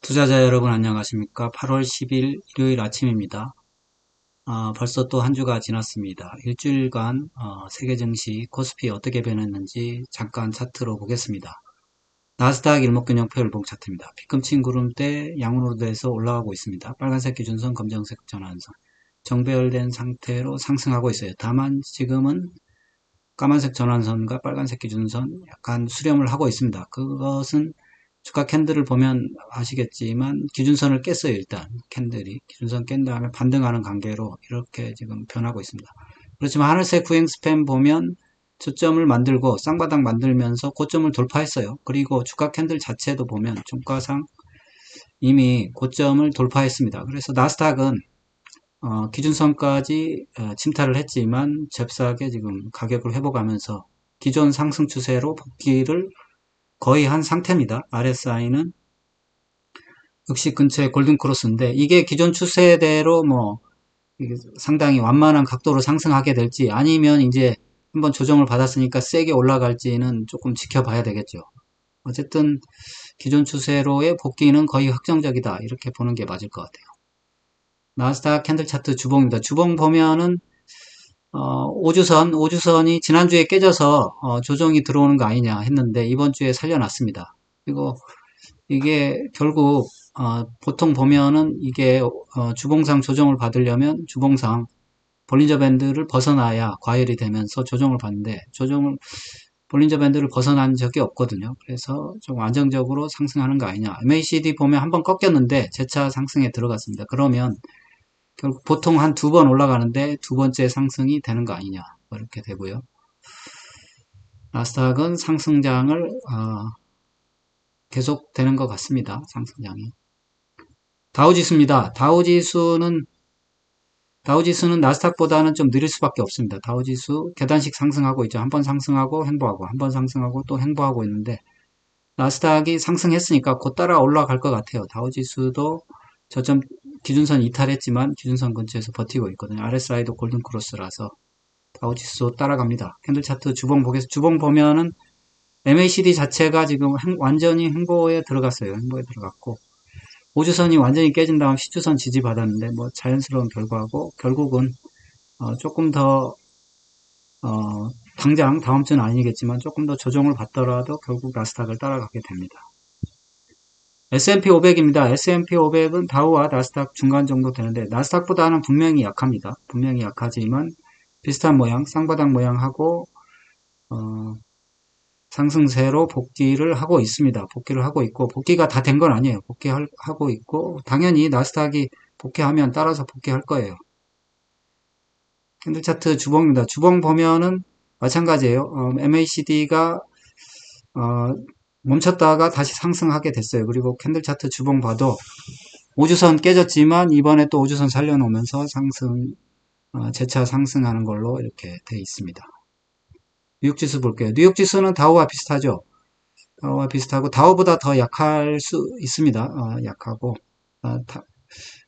투자자 여러분 안녕하십니까? 8월 10일 일요일 아침입니다. 벌써 또 한 주가 지났습니다. 일주일간 세계 증시 코스피 어떻게 변했는지 잠깐 차트로 보겠습니다. 나스닥 일목균형표 일봉 차트입니다. 뒤꿈치 구름대 양으로 돼서 올라가고 있습니다. 빨간색 기준선, 검정색 전환선. 정배열된 상태로 상승하고 있어요. 다만 지금은 까만색 전환선과 빨간색 기준선 약간 수렴을 하고 있습니다. 그것은 주가 캔들을 보면 아시겠지만 기준선을 깼어요. 일단 캔들이 기준선 깬 다음에 반등하는 관계로 이렇게 지금 변하고 있습니다. 그렇지만 하늘색 후행 스팬 보면 저점을 만들고 쌍바닥 만들면서 고점을 돌파했어요. 그리고 주가 캔들 자체도 보면 종가상 이미 고점을 돌파했습니다. 그래서 나스닥은 기준선까지 침탈을 했지만 잽싸게 지금 가격을 회복하면서 기존 상승 추세로 복귀를 거의 한 상태입니다. RSI는 60 근처의 골든크로스인데 이게 기존 추세대로 이게 상당히 완만한 각도로 상승하게 될지 아니면 이제 한번 조정을 받았으니까 세게 올라갈지는 조금 지켜봐야 되겠죠. 어쨌든 기존 추세로의 복귀는 거의 확정적이다 이렇게 보는 게 맞을 것 같아요. 나스닥 캔들 차트 주봉입니다. 주봉 보면은 5주선이 지난주에 깨져서 조정이 들어오는 거 아니냐 했는데 이번 주에 살려놨습니다. 그리고 이게 결국 보통 보면은 이게 주봉상 조정을 받으려면 주봉상 볼린저 밴드를 벗어나야 과열이 되면서 조정을 받는데 볼린저 밴드를 벗어난 적이 없거든요. 그래서 좀 안정적으로 상승하는 거 아니냐. MACD 보면 한번 꺾였는데 재차 상승에 들어갔습니다. 그러면 결국 보통 한 두 번 올라가는데 두 번째 상승이 되는 거 아니냐 이렇게 되고요. 나스닥은 상승장을 계속되는 것 같습니다. 상승장이. 다우지수입니다. 다우지수는 나스닥보다는 좀 느릴 수밖에 없습니다. 다우지수 계단식 상승하고 있죠. 한 번 상승하고 횡보하고 한 번 상승하고 또 횡보하고 있는데 나스닥이 상승했으니까 곧 따라 올라갈 것 같아요. 다우지수도 저점 기준선 이탈했지만 기준선 근처에서 버티고 있거든요. RSI도 골든크로스라서 다우지수 따라갑니다. 캔들 차트 주봉 보겠습니다. 주봉 보면은 MACD 자체가 지금 완전히 횡보에 들어갔어요. 횡보에 들어갔고 5주선이 완전히 깨진 다음 10주선 지지받았는데 자연스러운 결과고 결국은 조금 더 당장 다음 주는 아니겠지만 조금 더 조정을 받더라도 결국 나스닥을 따라가게 됩니다. S&P 500입니다. S&P 500은 다우와 나스닥 중간 정도 되는데 나스닥보다는 분명히 약합니다. 분명히 약하지만 비슷한 모양, 쌍바닥 모양하고 상승세로 복귀를 하고 있습니다. 복귀를 하고 있고 복귀가 다 된 건 아니에요. 복귀하고 있고 당연히 나스닥이 복귀하면 따라서 복귀할 거예요. 캔들 차트 주봉입니다. 주봉 보면은 마찬가지예요. MACD가 멈췄다가 다시 상승하게 됐어요. 그리고 캔들 차트 주봉 봐도 5주선 깨졌지만 이번에 또 5주선 살려놓으면서 재차 상승하는 걸로 이렇게 돼 있습니다. 뉴욕 지수 볼게요. 뉴욕 지수는 다우와 비슷하죠. 다우와 비슷하고 다우보다 더 약할 수 있습니다. 약하고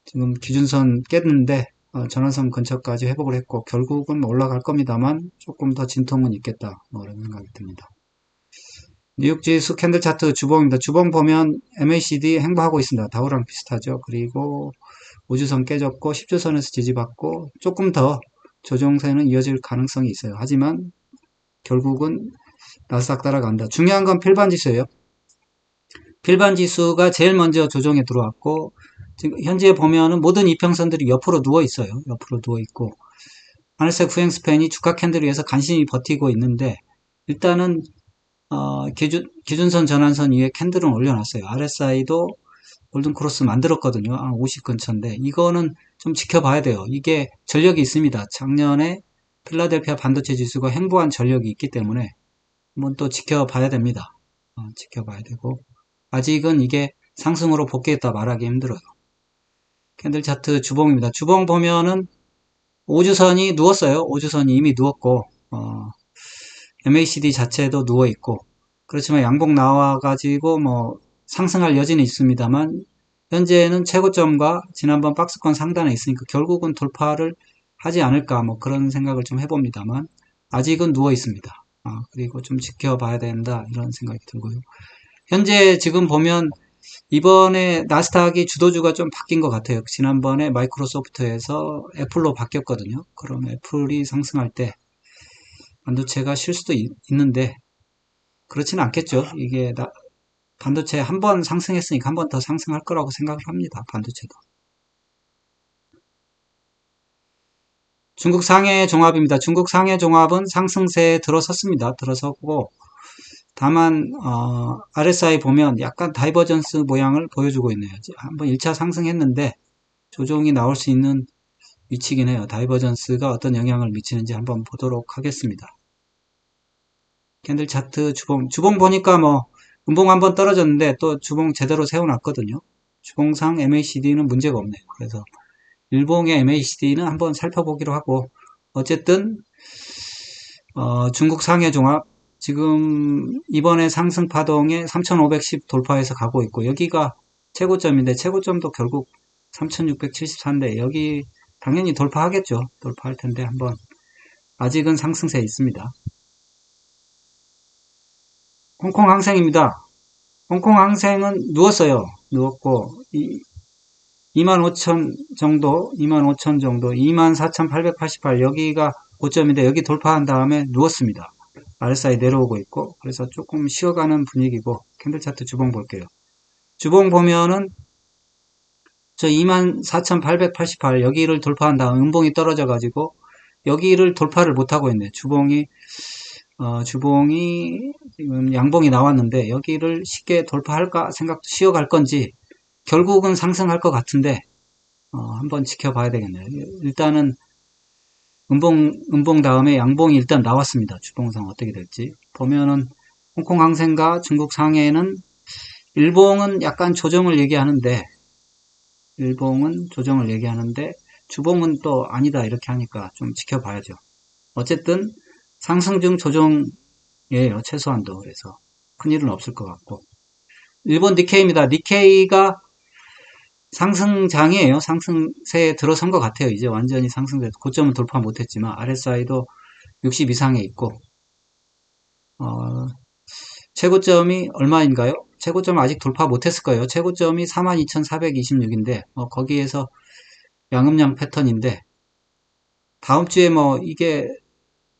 지금 기준선 깼는데 전환선 근처까지 회복을 했고 결국은 올라갈 겁니다만 조금 더 진통은 있겠다 이런 생각이 듭니다. 뉴욕 지수 캔들 차트 주봉입니다. 주봉 보면 MACD 횡보하고 있습니다. 다우랑 비슷하죠. 그리고 5주선 깨졌고 10주선에서 지지받고 조금 더 조정세는 이어질 가능성이 있어요. 하지만 결국은 나스닥 따라간다. 중요한 건 필반지수예요. 필반지수가 제일 먼저 조정에 들어왔고 지금 현재 보면은 모든 이평선들이 옆으로 누워 있어요. 옆으로 누워 있고 하늘색 후행 스팬이 주가 캔들을 위해서 간신히 버티고 있는데 일단은 기준선 전환선 위에 캔들은 올려놨어요. RSI도 골든크로스 만들었거든요. 50 근처인데 이거는 좀 지켜봐야 돼요. 이게 전력이 있습니다. 작년에 필라델피아 반도체 지수가 횡보한 전력이 있기 때문에 한번 또 지켜봐야 됩니다. 지켜봐야 되고 아직은 이게 상승으로 복귀했다 말하기 힘들어요. 캔들 차트 주봉입니다. 주봉 보면은 5주선이 누웠어요. 5주선이 이미 누웠고 MACD 자체도 누워있고 그렇지만 양봉 나와가지고 상승할 여지는 있습니다만 현재는 최고점과 지난번 박스권 상단에 있으니까 결국은 돌파를 하지 않을까 그런 생각을 좀 해봅니다만 아직은 누워 있습니다. 그리고 좀 지켜봐야 된다 이런 생각이 들고요. 현재 지금 보면 이번에 나스닥이 주도주가 좀 바뀐 것 같아요. 지난번에 마이크로소프트에서 애플로 바뀌었거든요. 그럼 애플이 상승할 때 반도체가 쉴 수도 있는데 그렇지는 않겠죠. 이게 반도체 한 번 상승했으니까 한 번 더 상승할 거라고 생각을 합니다. 반도체도. 중국 상해 종합입니다. 중국 상해 종합은 상승세에 들어섰습니다. 들어섰고 다만 RSI 보면 약간 다이버전스 모양을 보여주고 있네요. 한번 1차 상승했는데 조정이 나올 수 있는 위치긴 해요. 다이버전스가 어떤 영향을 미치는지 한번 보도록 하겠습니다. 캔들 차트 주봉 보니까 뭐 음봉 한번 떨어졌는데 또 주봉 제대로 세워놨거든요. 주봉상 MACD는 문제가 없네요. 그래서 일봉의 MACD는 한번 살펴보기로 하고 어쨌든 중국 상해 종합 지금 이번에 상승 파동에 3510 돌파해서 가고 있고 여기가 최고점인데 최고점도 결국 3674인데 여기 당연히 돌파하겠죠. 돌파할 텐데 한번 아직은 상승세에 있습니다. 홍콩 항생입니다. 홍콩 항생은 누웠어요. 누웠고 25,000 정도, 25,000 정도, 24,888 여기가 고점인데 여기 돌파한 다음에 누웠습니다. RSI 내려오고 있고 그래서 조금 쉬어가는 분위기고 캔들 차트 주봉 볼게요. 주봉 보면은 저 24,888 여기를 돌파한 다음 음봉이 떨어져 가지고 여기를 돌파를 못하고 있네. 주봉이 지금 양봉이 나왔는데 여기를 쉽게 돌파할까 생각도 쉬어갈 건지 결국은 상승할 것 같은데 한번 지켜봐야 되겠네요. 일단은 음봉 다음에 양봉이 일단 나왔습니다. 주봉상 어떻게 될지 보면은 홍콩 항생과 중국 상해는 일봉은 약간 조정을 얘기하는데 주봉은 또 아니다 이렇게 하니까 좀 지켜봐야죠. 어쨌든 상승 중 조정이에요. 최소한도. 그래서 큰일은 없을 것 같고 일본 니케이입니다. 니케이가 상승장이에요. 상승세에 들어선 것 같아요. 이제 완전히 상승세 고점은 돌파 못했지만 RSI도 60 이상에 있고 최고점이 얼마인가요? 최고점 아직 돌파 못했을 거예요. 최고점이 42,426인데 거기에서 양음양 패턴인데 다음 주에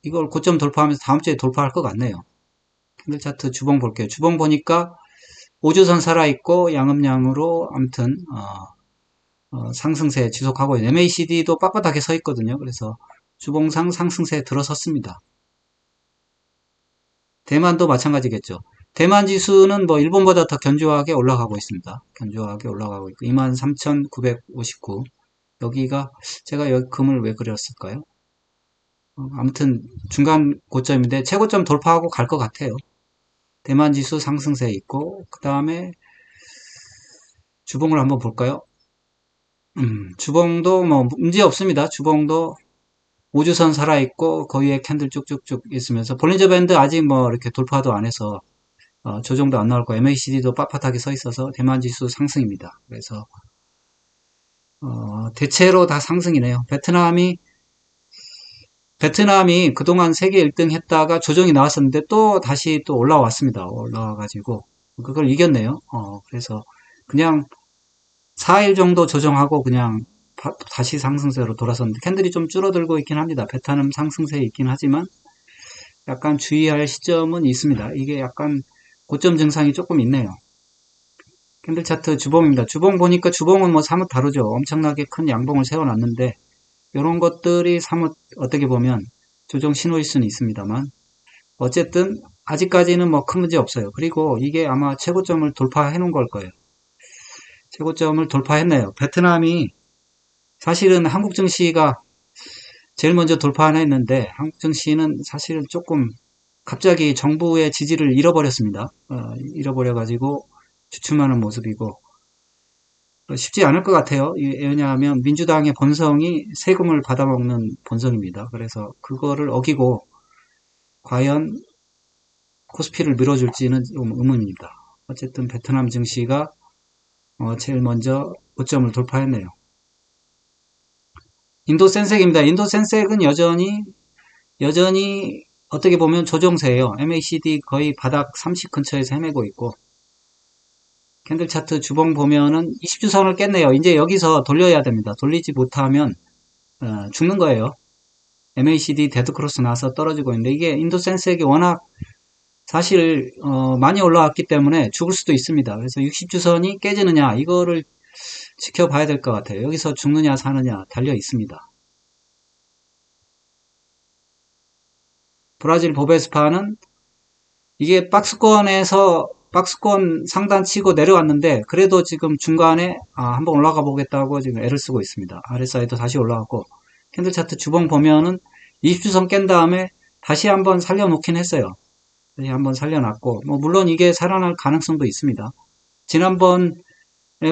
이걸 고점 돌파하면서 다음 주에 돌파할 것 같네요. 캔들 차트 주봉 볼게요. 주봉 보니까 5주선 살아있고 양음양으로 아무튼 상승세 지속하고 있는 MACD도 빳빳하게 서 있거든요. 그래서 주봉상 상승세에 들어섰습니다. 대만도 마찬가지겠죠. 대만 지수는 뭐 일본보다 더 견조하게 올라가고 있습니다. 견조하게 올라가고 있고 23,959 여기가 제가 여기 금을 왜 그렸을까요? 아무튼 중간 고점인데 최고점 돌파하고 갈 것 같아요. 대만 지수 상승세에 있고 그 다음에 주봉을 한번 볼까요? 주봉도 뭐 문제 없습니다. 주봉도 5주선 살아있고 거기에 캔들 쭉쭉쭉 있으면서 볼린저 밴드 아직 뭐 이렇게 돌파도 안 해서 조정도 안 나올 거고 MACD도 빳빳하게 서 있어서 대만 지수 상승입니다. 그래서 대체로 다 상승이네요. 베트남이 그동안 세계 1등 했다가 조정이 나왔었는데 또 다시 또 올라왔습니다. 올라와가지고 그걸 이겼네요. 그래서 그냥 4일 정도 조정하고 그냥 다시 상승세로 돌아섰는데 캔들이 좀 줄어들고 있긴 합니다. 베트남 상승세에 있긴 하지만 약간 주의할 시점은 있습니다. 이게 약간 고점 증상이 조금 있네요. 캔들 차트 주봉입니다. 주봉 보니까 주봉은 뭐 사뭇 다르죠. 엄청나게 큰 양봉을 세워놨는데 이런 것들이 사뭇 어떻게 보면 조정 신호일 수는 있습니다만 어쨌든 아직까지는 뭐 큰 문제 없어요. 그리고 이게 아마 최고점을 돌파해 놓은 걸 거예요. 최고점을 돌파했네요. 베트남이 사실은 한국 증시가 제일 먼저 돌파하나 했는데 한국 증시는 사실은 조금 갑자기 정부의 지지를 잃어버렸습니다. 잃어버려가지고 주춤하는 모습이고 쉽지 않을 것 같아요. 왜냐하면 민주당의 본성이 세금을 받아먹는 본성입니다. 그래서 그거를 어기고 과연 코스피를 밀어줄지는 좀 의문입니다. 어쨌든 베트남 증시가 제일 먼저 고점을 돌파했네요. 인도 센섹입니다. 인도 센섹은 여전히 어떻게 보면 조정세예요. MACD 거의 바닥 30 근처에서 헤매고 있고 캔들 차트 주봉 보면은 20주선을 깼네요. 이제 여기서 돌려야 됩니다. 돌리지 못하면 죽는 거예요. MACD 데드크로스 나서 떨어지고 있는데 이게 인도센스액이 워낙 사실 많이 올라왔기 때문에 죽을 수도 있습니다. 그래서 60주선이 깨지느냐 이거를 지켜봐야 될 것 같아요. 여기서 죽느냐 사느냐 달려 있습니다. 브라질 보베스파는 이게 박스권 상단 치고 내려왔는데 그래도 지금 중간에 한번 올라가 보겠다고 지금 애를 쓰고 있습니다. RSI도 다시 올라갔고 캔들 차트 주봉 보면은 20주선 깬 다음에 다시 한번 살려놓긴 했어요. 다시 한번 살려놨고 뭐 물론 이게 살아날 가능성도 있습니다. 지난번에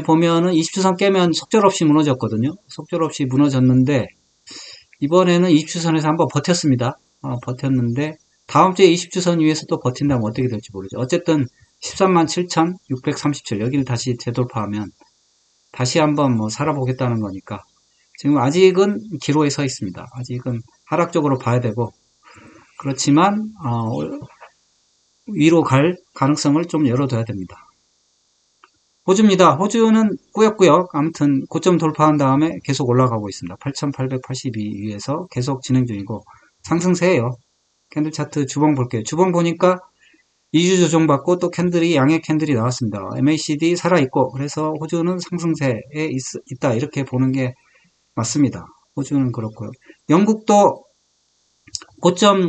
보면은 20주선 깨면 속절없이 무너졌거든요. 속절없이 무너졌는데 이번에는 20주선에서 한번 버텼습니다. 버텼는데 다음 주에 20주선 위에서 또 버틴다면 어떻게 될지 모르죠. 어쨌든 137,637 여기를 다시 재돌파하면 다시 한번 뭐 살아보겠다는 거니까 지금 아직은 기로에 서 있습니다. 아직은 하락적으로 봐야 되고 그렇지만 위로 갈 가능성을 좀 열어둬야 됩니다. 호주입니다. 호주는 꾸역꾸역 아무튼 고점 돌파한 다음에 계속 올라가고 있습니다. 8,882 위에서 계속 진행 중이고 상승세예요. 캔들 차트 주봉 볼게요. 주봉 보니까 2주 조정받고 또 캔들이 양의 캔들이 나왔습니다. MACD 살아있고 그래서 호주는 상승세에 있다 이렇게 보는 게 맞습니다. 호주는 그렇고요. 영국도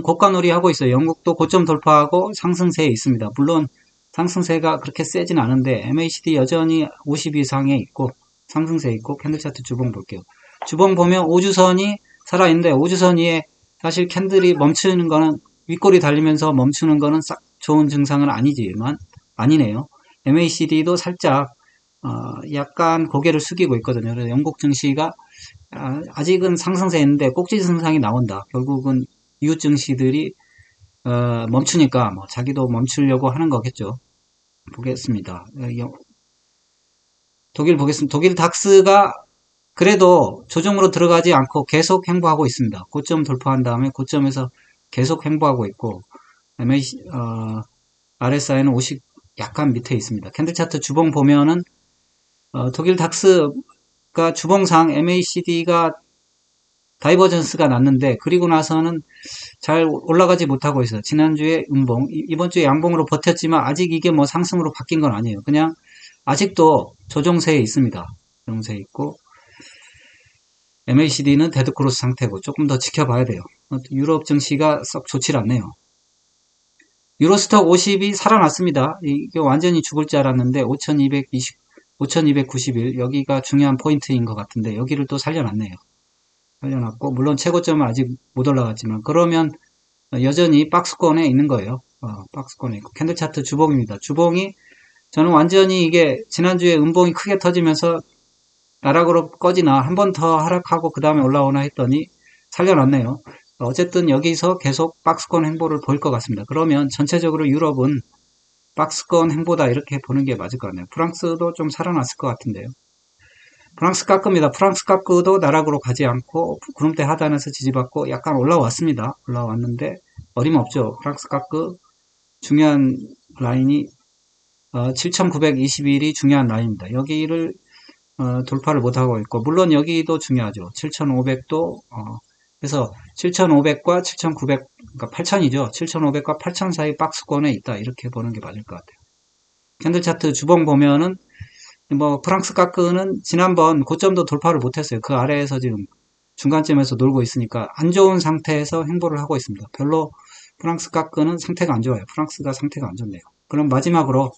고가놀이 하고 있어요. 영국도 고점 돌파하고 상승세에 있습니다. 물론 상승세가 그렇게 세진 않은데 MACD 여전히 50 이상에 있고 상승세에 있고 캔들 차트 주봉 볼게요. 주봉 보면 5주선이 살아있는데 5주선 위에 사실 캔들이 멈추는 거는 윗골이 달리면서 멈추는 거는 싹 좋은 증상은 아니지만 아니네요. MACD도 살짝 약간 고개를 숙이고 있거든요. 그래서 영국 증시가 아직은 상승세인데 꼭지 증상이 나온다. 결국은 이웃 증시들이 멈추니까 뭐 자기도 멈추려고 하는 거겠죠. 보겠습니다. 독일 보겠습니다. 독일 닥스가 그래도 조정으로 들어가지 않고 계속 횡보하고 있습니다. 고점 돌파한 다음에 고점에서 계속 횡보하고 있고 RSI는 50 약간 밑에 있습니다. 캔들 차트 주봉 보면은 독일 닥스가 주봉상 MACD가 다이버전스가 났는데 그리고 나서는 잘 올라가지 못하고 있어요. 지난주에 음봉, 이번 주에 양봉으로 버텼지만 아직 이게 뭐 상승으로 바뀐 건 아니에요. 그냥 아직도 조정세에 있습니다. 조정세에 있고 MACD는 데드크로스 상태고 조금 더 지켜봐야 돼요. 유럽 증시가 썩 좋질 않네요. 유로스톡 50이 살아났습니다. 이게 완전히 죽을 줄 알았는데 5291 여기가 중요한 포인트인 것 같은데 여기를 또 살려놨네요. 살려놨고 물론 최고점은 아직 못 올라갔지만 그러면 여전히 박스권에 있는 거예요. 박스권에 있고 캔들 차트 주봉입니다. 주봉이 저는 완전히 이게 지난주에 음봉이 크게 터지면서 나락으로 꺼지나 한 번 더 하락하고 그 다음에 올라오나 했더니 살려놨네요. 어쨌든 여기서 계속 박스권 행보를 보일 것 같습니다. 그러면 전체적으로 유럽은 박스권 행보다 이렇게 보는 게 맞을 것 같네요. 프랑스도 좀 살아났을 것 같은데요. 프랑스 까크입니다. 프랑스 까크도 나락으로 가지 않고 구름대 하단에서 지지받고 약간 올라왔습니다. 올라왔는데 어림없죠. 프랑스 까크 중요한 라인이 7,921이 중요한 라인입니다. 여기를 돌파를 못하고 있고 물론 여기도 중요하죠. 7,500도 그래서 7,500과 7,900 그러니까 8,000이죠. 7,500과 8,000 사이 박스권에 있다 이렇게 보는 게 맞을 것 같아요. 캔들 차트 주봉 보면은 뭐 프랑스 까크는 지난번 고점도 돌파를 못했어요. 그 아래에서 지금 중간쯤에서 놀고 있으니까 안 좋은 상태에서 행보를 하고 있습니다. 별로 프랑스 까크는 상태가 안 좋아요. 프랑스가 상태가 안 좋네요. 그럼 마지막으로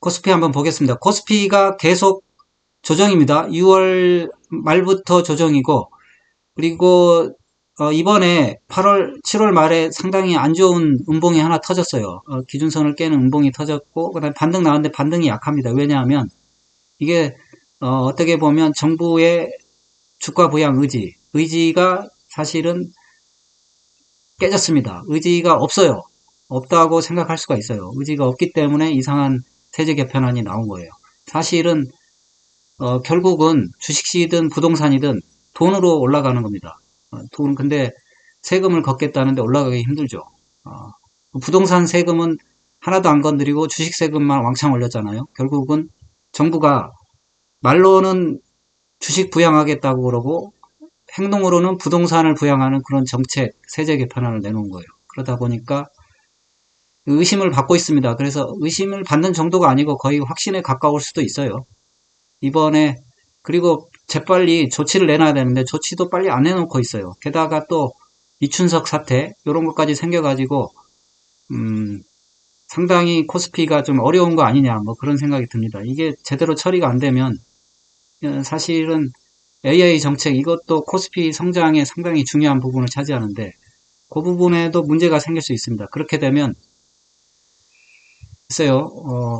코스피 한번 보겠습니다. 코스피가 계속 조정입니다. 6월 말부터 조정이고 그리고 이번에 7월 말에 상당히 안 좋은 음봉이 하나 터졌어요. 기준선을 깨는 음봉이 터졌고 그다음에 반등 나왔는데 반등이 약합니다. 왜냐하면 이게 어떻게 보면 정부의 주가 부양 의지가 사실은 깨졌습니다. 의지가 없어요. 없다고 생각할 수가 있어요. 의지가 없기 때문에 이상한 세제 개편안이 나온 거예요. 사실은 결국은 주식시든 부동산이든 돈으로 올라가는 겁니다. 근데 세금을 걷겠다는데 올라가기 힘들죠. 부동산 세금은 하나도 안 건드리고 주식 세금만 왕창 올렸잖아요. 결국은 정부가 말로는 주식 부양하겠다고 그러고 행동으로는 부동산을 부양하는 그런 정책, 세제 개편안을 내놓은 거예요. 그러다 보니까 의심을 받고 있습니다. 그래서 의심을 받는 정도가 아니고 거의 확신에 가까울 수도 있어요. 이번에 그리고 재빨리 조치를 내놔야 되는데 조치도 빨리 안 내놓고 있어요. 게다가 또 이춘석 사태 이런 것까지 생겨가지고 상당히 코스피가 좀 어려운 거 아니냐 뭐 그런 생각이 듭니다. 이게 제대로 처리가 안 되면 사실은 AI 정책 이것도 코스피 성장에 상당히 중요한 부분을 차지하는데 그 부분에도 문제가 생길 수 있습니다. 그렇게 되면 글쎄요,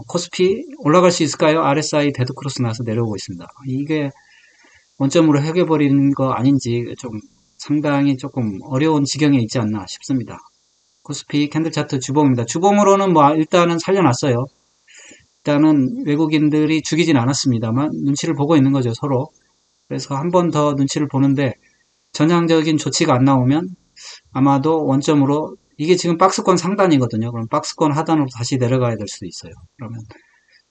코스피 올라갈 수 있을까요? RSI 데드크로스 나서 내려오고 있습니다. 이게 원점으로 해결버리는 거 아닌지 좀 상당히 조금 어려운 지경에 있지 않나 싶습니다. 코스피 캔들 차트 주봉입니다. 주봉으로는 뭐 일단은 살려놨어요. 일단은 외국인들이 죽이진 않았습니다만 눈치를 보고 있는 거죠, 서로. 그래서 한 번 더 눈치를 보는데 전향적인 조치가 안 나오면 아마도 원점으로 이게 지금 박스권 상단이거든요. 그럼 박스권 하단으로 다시 내려가야 될 수도 있어요. 그러면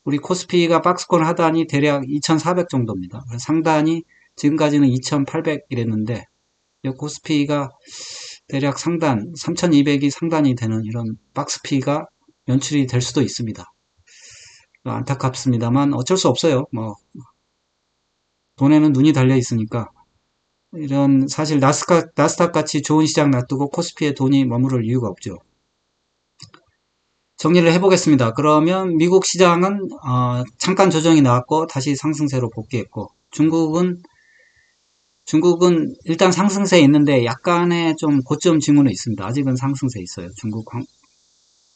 우리 코스피가 박스권 하단이 대략 2,400 정도입니다. 상단이 지금까지는 2,800 이랬는데 코스피가 대략 상단 3,200이 상단이 되는 이런 박스피가 연출이 될 수도 있습니다. 안타깝습니다만 어쩔 수 없어요. 뭐 돈에는 눈이 달려 있으니까 이런 사실 나스닥 같이 좋은 시장 놔두고 코스피에 돈이 머무를 이유가 없죠. 정리를 해보겠습니다. 그러면 미국 시장은 잠깐 조정이 나왔고 다시 상승세로 복귀했고 중국은 일단 상승세에 있는데 약간의 좀 고점 징후는 있습니다. 아직은 상승세에 있어요.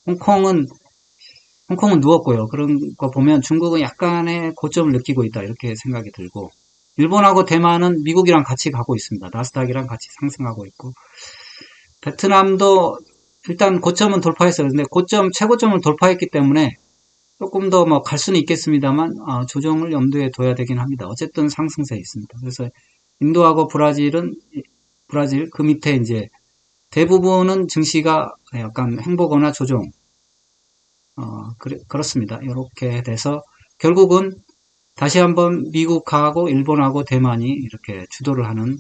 홍콩은 누웠고요. 그런 거 보면 중국은 약간의 고점을 느끼고 있다 이렇게 생각이 들고 일본하고 대만은 미국이랑 같이 가고 있습니다. 나스닥이랑 같이 상승하고 있고 베트남도 일단 고점은 돌파했어요. 근데 최고점을 돌파했기 때문에 조금 더 뭐 갈 수는 있겠습니다만 조정을 염두에 둬야 되긴 합니다. 어쨌든 상승세에 있습니다. 그래서 인도하고 브라질 그 밑에 이제 대부분은 증시가 약간 횡보거나 조정 그렇습니다. 이렇게 돼서 결국은 다시 한번 미국하고 일본하고 대만이 이렇게 주도를 하는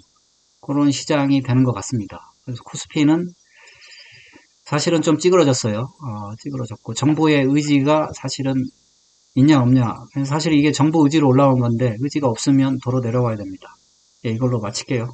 그런 시장이 되는 것 같습니다. 그래서 코스피는 사실은 좀 찌그러졌어요. 찌그러졌고 정부의 의지가 사실은 있냐 없냐. 사실 이게 정부 의지로 올라온 건데 의지가 없으면 도로 내려와야 됩니다. 예, 이걸로 마칠게요.